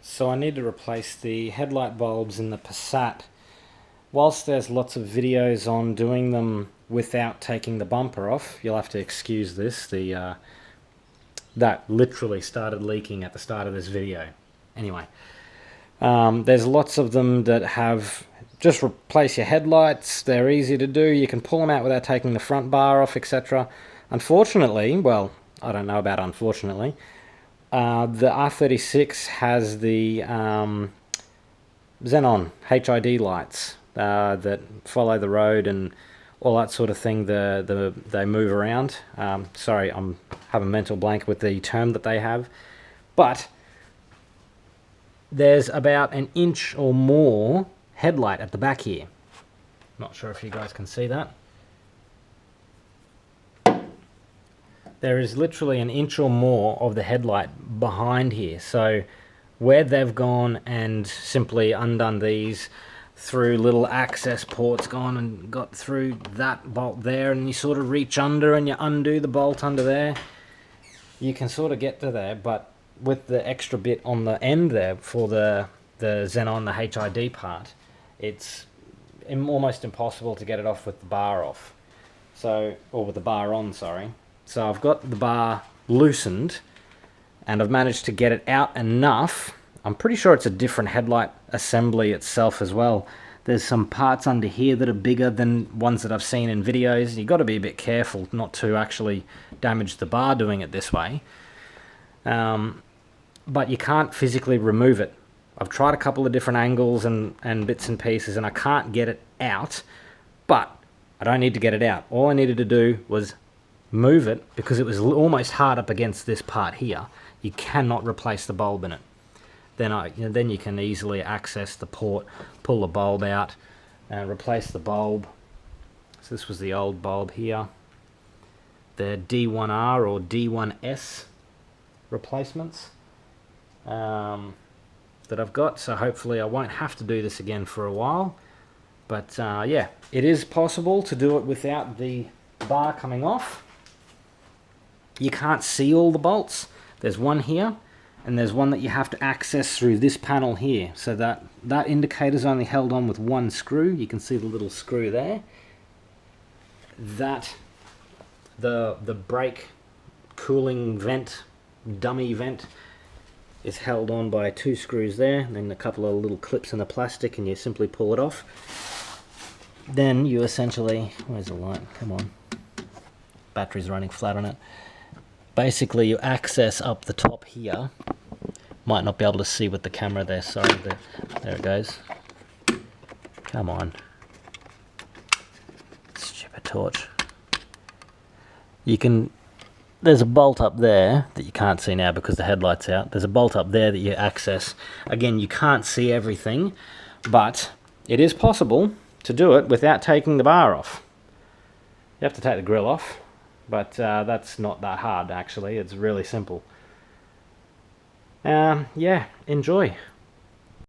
So I need to replace the headlight bulbs in the Passat. Whilst there's lots of videos on doing them without taking the bumper off, you'll have to excuse this. That literally started leaking at the start of this video. Anyway, there's lots of them that have just replace your headlights. They're easy to do. You can pull them out without taking the front bar off, etc. Unfortunately, well, I don't know about unfortunately, the R36 has the Xenon HID lights that follow the road and all that sort of thing. They move around. Sorry, I'm having a mental blank with the term that they have, but there's about an inch or more headlight at the back here. Not sure if you guys can see that. There is literally an inch or more of the headlight behind here. So where they've gone and simply undone these through little access ports, gone and got through that bolt there, and you sort of reach under and you undo the bolt under there, you can sort of get to there, but with the extra bit on the end there for the Xenon, the HID part, it's almost impossible to get it off with the bar off. So, or with the bar on, sorry. So I've got the bar loosened and I've managed to get it out enough. I'm pretty sure it's a different headlight assembly itself as well. There's some parts under here that are bigger than ones that I've seen in videos. You've got to be a bit careful not to actually damage the bar doing it this way. But you can't physically remove it. I've tried a couple of different angles and bits and pieces and I can't get it out, but I don't need to get it out. All I needed to do was move it because it was almost hard up against this part here. You cannot replace the bulb in it. Then you can easily access the port, pull the bulb out and replace the bulb. So this was the old bulb here. The D1R or D1S replacements that I've got, so hopefully I won't have to do this again for a while. But yeah, it is possible to do it without the bar coming off. You can't see all the bolts. There's one here and there's one that you have to access through this panel here, so that indicator's only held on with one screw. You can see the little screw there. That the brake cooling vent, dummy vent, is held on by two screws there, and then a couple of little clips in the plastic, and you simply pull it off. Then you essentially, where's the light? Come on, battery's running flat on it. Basically you access up the top here. Might not be able to see with the camera there, sorry, there it goes. Come on, stupid torch. You can, there's a bolt up there that you can't see now because the headlight's out. There's a bolt up there that you access. Again, you can't see everything, but it is possible to do it without taking the bar off. You have to take the grill off, but that's not that hard actually. It's really simple. Yeah, enjoy.